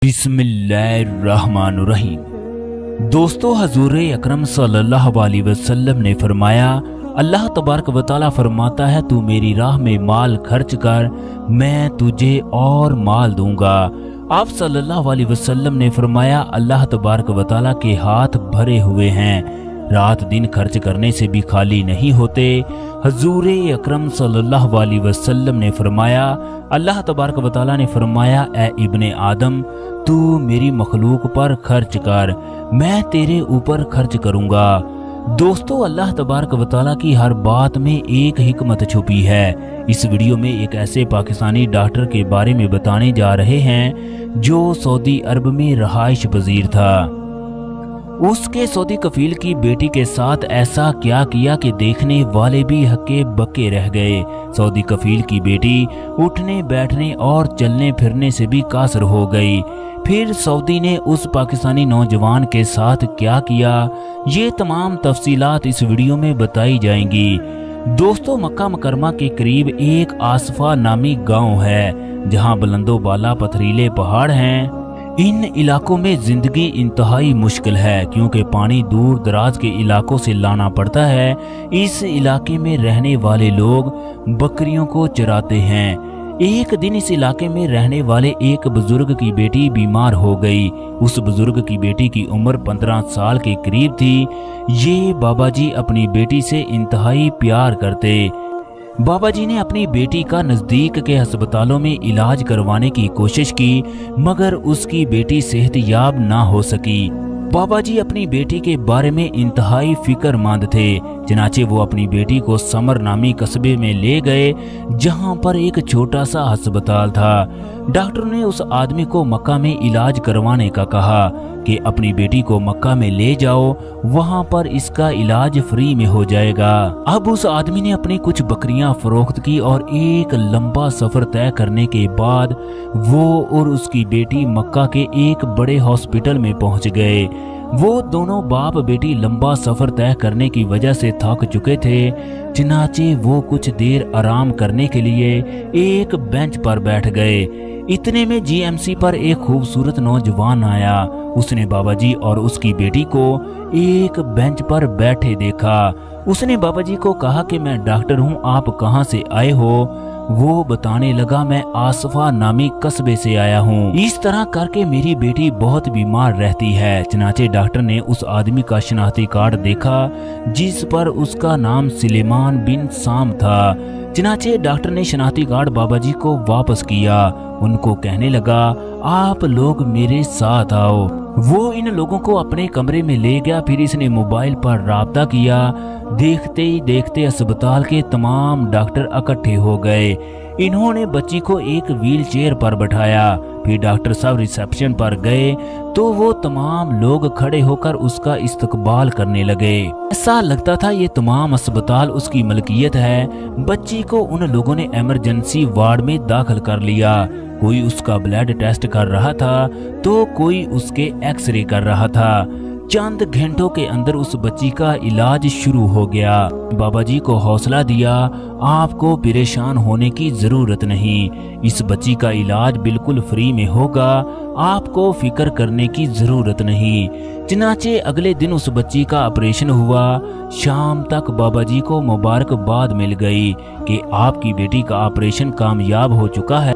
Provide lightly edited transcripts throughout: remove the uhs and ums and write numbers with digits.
बिस्मिल्लाहिर्रहमानुर्रहीम। दोस्तों, हजूर अकरम सल्लल्लाहु अलैहि वसल्लम ने फरमाया, अल्लाह तबारक व तआला फरमाता है, तू मेरी राह में माल खर्च कर, मैं तुझे और माल दूंगा। आप सल्लल्लाहु अलैहि वसल्लम ने फरमाया, अल्लाह तबारक व तआला के हाथ भरे हुए हैं, रात दिन खर्च करने से भी खाली नहीं होते। हजूर अकरम सल्लल्लाहु अलैहि वसल्लम ने फरमाया, अल्लाह तबारक व तआला ने फरमाया, ए इब्ने आदम, तू मेरी मखलूक पर खर्च कर, मैं तेरे ऊपर खर्च करूंगा। दोस्तों, अल्लाह तबारक व तआला की हर बात में एक हिकमत छुपी है। इस वीडियो में एक ऐसे पाकिस्तानी डॉक्टर के बारे में बताने जा रहे हैं जो सऊदी अरब में रहाइश पजीर था। उसके सऊदी कफील की बेटी के साथ ऐसा क्या किया कि देखने वाले भी हक्के बक्के रह गए। सऊदी कफील की बेटी उठने बैठने और चलने फिरने से भी कासर हो गई। फिर सऊदी ने उस पाकिस्तानी नौजवान के साथ क्या किया, ये तमाम तफसीलात इस वीडियो में बताई जाएंगी। दोस्तों, मक्का मुकरमा के करीब एक आसफा नामी गांव है, जहां बुलंदो बाला पथरीले पहाड़ हैं। इन इलाकों में जिंदगी इंतहाई मुश्किल है, क्योंकि पानी दूर दराज के इलाकों से लाना पड़ता है। इस इलाके में रहने वाले लोग बकरियों को चराते हैं। एक दिन इस इलाके में रहने वाले एक बुजुर्ग की बेटी बीमार हो गई। उस बुजुर्ग की बेटी की उम्र 15 साल के करीब थी। ये बाबा जी अपनी बेटी से इंतहाई प्यार करते। बाबा जी ने अपनी बेटी का नज़दीक के अस्पतालों में इलाज करवाने की कोशिश की, मगर उसकी बेटी सेहतयाब ना हो सकी। बाबा जी अपनी बेटी के बारे में इंतहाई फिक्रमंद थे। चनाचे वो अपनी बेटी को समर नामी कस्बे में ले गए, जहां पर एक छोटा सा अस्पताल था। डॉक्टर ने उस आदमी को मक्का में इलाज करवाने का कहा कि अपनी बेटी को मक्का में ले जाओ, वहां पर इसका इलाज फ्री में हो जाएगा। अब उस आदमी ने अपनी कुछ बकरियां फरोख्त की और एक लंबा सफर तय करने के बाद वो और उसकी बेटी मक्का के एक बड़े हॉस्पिटल में पहुंच गए। वो दोनों बाप बेटी लंबा सफर तय करने की वजह से थक चुके थे। चनाचे वो कुछ देर आराम करने के लिए एक बेंच पर बैठ गए। इतने में जीएमसी पर एक खूबसूरत नौजवान आया। उसने बाबा जी और उसकी बेटी को एक बेंच पर बैठे देखा। उसने बाबा जी को कहा कि मैं डॉक्टर हूँ, आप कहाँ से आए हो? वो बताने लगा, मैं आसफा नामी कस्बे से आया हूँ। इस तरह करके मेरी बेटी बहुत बीमार रहती है। चनाचे डॉक्टर ने उस आदमी का शनाख्ती कार्ड देखा, जिस पर उसका नाम सुलेमान बिन साम था। चनाचे डॉक्टर ने शनाख्ती कार्ड बाबा जी को वापस किया। उनको कहने लगा, आप लोग मेरे साथ आओ। वो इन लोगों को अपने कमरे में ले गया। फिर इसने मोबाइल पर राब्ता किया। देखते ही देखते अस्पताल के तमाम डॉक्टर इकट्ठे हो गए। इन्होंने बच्ची को एक व्हील चेयर पर बैठाया। फिर डॉक्टर साहब रिसेप्शन पर गए तो वो तमाम लोग खड़े होकर उसका इस्तकबाल करने लगे। ऐसा लगता था ये तमाम अस्पताल उसकी मलकियत है। बच्ची को उन लोगों ने इमरजेंसी वार्ड में दाखिल कर लिया। कोई उसका ब्लड टेस्ट कर रहा था तो कोई उसके एक्सरे कर रहा था। चंद घंटों के अंदर उस बच्ची का इलाज शुरू हो गया। बाबा जी को हौसला दिया, आपको परेशान होने की जरूरत नहीं, इस बच्ची का इलाज बिल्कुल फ्री में होगा, आपको फिक्र करने की जरूरत नहीं। चनाचे अगले दिन उस बच्ची का ऑपरेशन हुआ। शाम तक बाबा जी को मुबारकबाद मिल गई कि आपकी बेटी का ऑपरेशन कामयाब हो चुका है।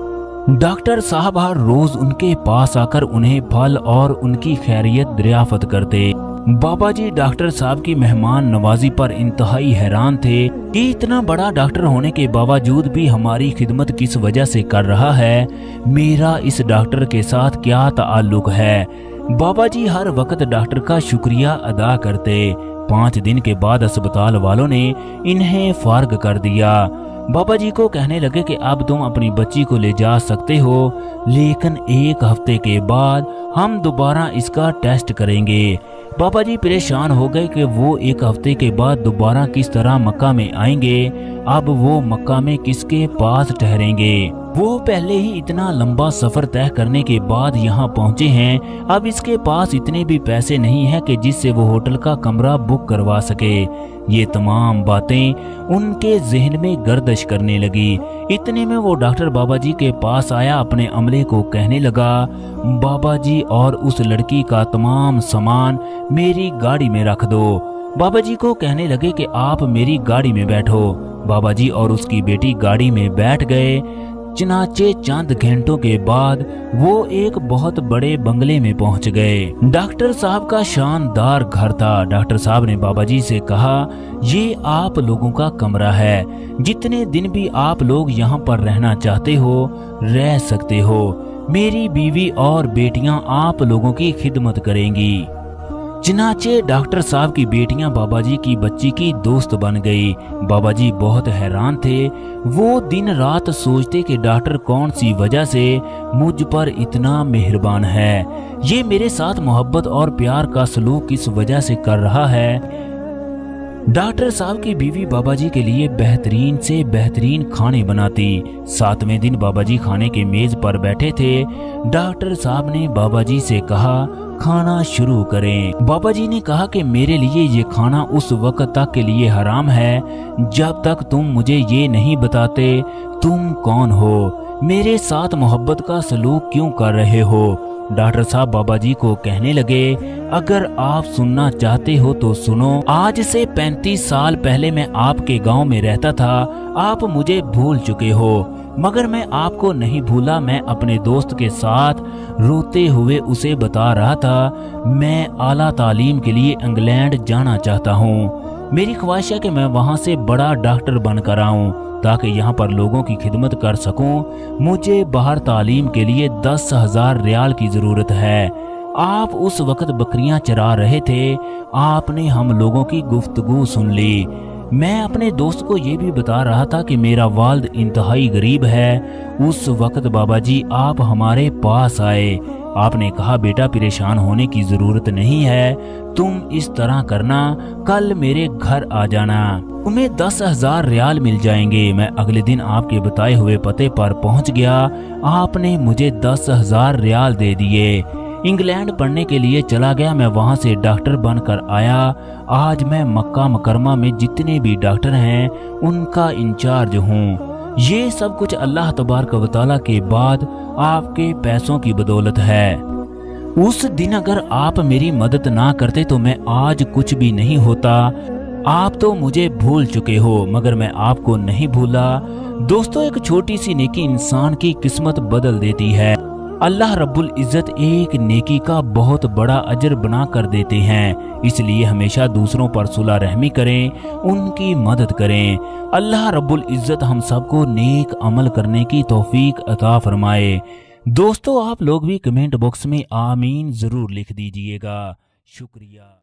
डॉक्टर साहब हर रोज उनके पास आकर उन्हें फल और उनकी खैरियत दरियाफत करते। बाबा जी डॉक्टर साहब की मेहमान नवाजी पर इंतहाई हैरान थे कि इतना बड़ा डॉक्टर होने के बावजूद भी हमारी खिदमत किस वजह से कर रहा है, मेरा इस डॉक्टर के साथ क्या ताल्लुक है। बाबा जी हर वक्त डॉक्टर का शुक्रिया अदा करते। 5 दिन के बाद अस्पताल वालों ने इन्हें फार्ग कर दिया। बाबा जी को कहने लगे कि अब तुम अपनी बच्ची को ले जा सकते हो, लेकिन 1 हफ्ते के बाद हम दोबारा इसका टेस्ट करेंगे। बाबा जी परेशान हो गए कि वो 1 हफ्ते के बाद दोबारा किस तरह मक्का में आएंगे। अब वो मक्का में किसके पास ठहरेंगे? वो पहले ही इतना लंबा सफर तय करने के बाद यहाँ पहुँचे हैं। अब इसके पास इतने भी पैसे नहीं है कि जिससे वो होटल का कमरा बुक करवा सके। ये तमाम बातें उनके जहन में गर्दिश करने लगी। इतने में वो डॉक्टर बाबा जी के पास आया, अपने अमले को कहने लगा, बाबा जी और उस लड़की का तमाम सामान मेरी गाड़ी में रख दो। बाबा जी को कहने लगे कि आप मेरी गाड़ी में बैठो। बाबा जी और उसकी बेटी गाड़ी में बैठ गए। चनाचे चंद घंटों के बाद वो एक बहुत बड़े बंगले में पहुंच गए। डॉक्टर साहब का शानदार घर था। डॉक्टर साहब ने बाबा जी से कहा, ये आप लोगों का कमरा है, जितने दिन भी आप लोग यहाँ पर रहना चाहते हो रह सकते हो। मेरी बीवी और बेटियां आप लोगों की खिदमत करेंगी। चनाचे डॉक्टर साहब की बेटियां बाबा जी की बच्ची की दोस्त बन गई। बाबा जी बहुत हैरान थे। वो दिन रात सोचते कि डॉक्टर कौन सी वजह से मुझ पर इतना मेहरबान है, ये मेरे साथ मोहब्बत और प्यार का सलूक किस वजह से कर रहा है। डॉक्टर साहब की बीवी बाबा जी के लिए बेहतरीन से बेहतरीन खाने बनाती। 7वें दिन बाबा जी खाने के मेज पर बैठे थे। डॉक्टर साहब ने बाबा जी से कहा, खाना शुरू करें। बाबा जी ने कहा कि मेरे लिए ये खाना उस वक्त तक के लिए हराम है जब तक तुम मुझे ये नहीं बताते तुम कौन हो, मेरे साथ मोहब्बत का सलूक क्यों कर रहे हो। डॉक्टर साहब बाबा जी को कहने लगे, अगर आप सुनना चाहते हो तो सुनो। आज से 35 साल पहले मैं आपके गांव में रहता था। आप मुझे भूल चुके हो, मगर मैं आपको नहीं भूला। मैं अपने दोस्त के साथ रोते हुए उसे बता रहा था, मैं आला तालीम के लिए इंग्लैंड जाना चाहता हूँ। मेरी ख्वाहिश है कि मैं वहाँ से बड़ा डॉक्टर बनकर आऊँ ताकि यहाँ पर लोगों की खिदमत कर सकूं। मुझे बाहर तालीम के लिए 10,000 रियाल की ज़रूरत है। आप उस वक्त बकरियां चरा रहे थे। आपने हम लोगों की गुफ्तगू सुन ली। मैं अपने दोस्त को ये भी बता रहा था कि मेरा वालिद इंतहाई गरीब है। उस वक्त बाबा जी आप हमारे पास आए। आपने कहा, बेटा परेशान होने की ज़रूरत नहीं है, तुम इस तरह करना, कल मेरे घर आ जाना, तुम्हें 10,000 रियाल मिल जाएंगे। मैं अगले दिन आपके बताए हुए पते पर पहुंच गया। आपने मुझे 10,000 रियाल दे दिए। इंग्लैंड पढ़ने के लिए चला गया। मैं वहां से डॉक्टर बनकर आया। आज मैं मक्का मुकरमा में जितने भी डॉक्टर हैं उनका इंचार्ज हूँ। ये सब कुछ अल्लाह तबारक व तआला के बाद आपके पैसों की बदौलत है। उस दिन अगर आप मेरी मदद ना करते तो मैं आज कुछ भी नहीं होता। आप तो मुझे भूल चुके हो, मगर मैं आपको नहीं भूला। दोस्तों, एक छोटी सी नेकी इंसान की किस्मत बदल देती है। अल्लाह रब्बुल इज्जत एक नेकी का बहुत बड़ा अजर बना कर देते हैं। इसलिए हमेशा दूसरों पर सुलह रहमी करें, उनकी मदद करें। अल्लाह रब्बुल इज्जत हम सबको नेक अमल करने की तौफीक अता फरमाए। दोस्तों, आप लोग भी कमेंट बॉक्स में आमीन जरूर लिख दीजिएगा। शुक्रिया।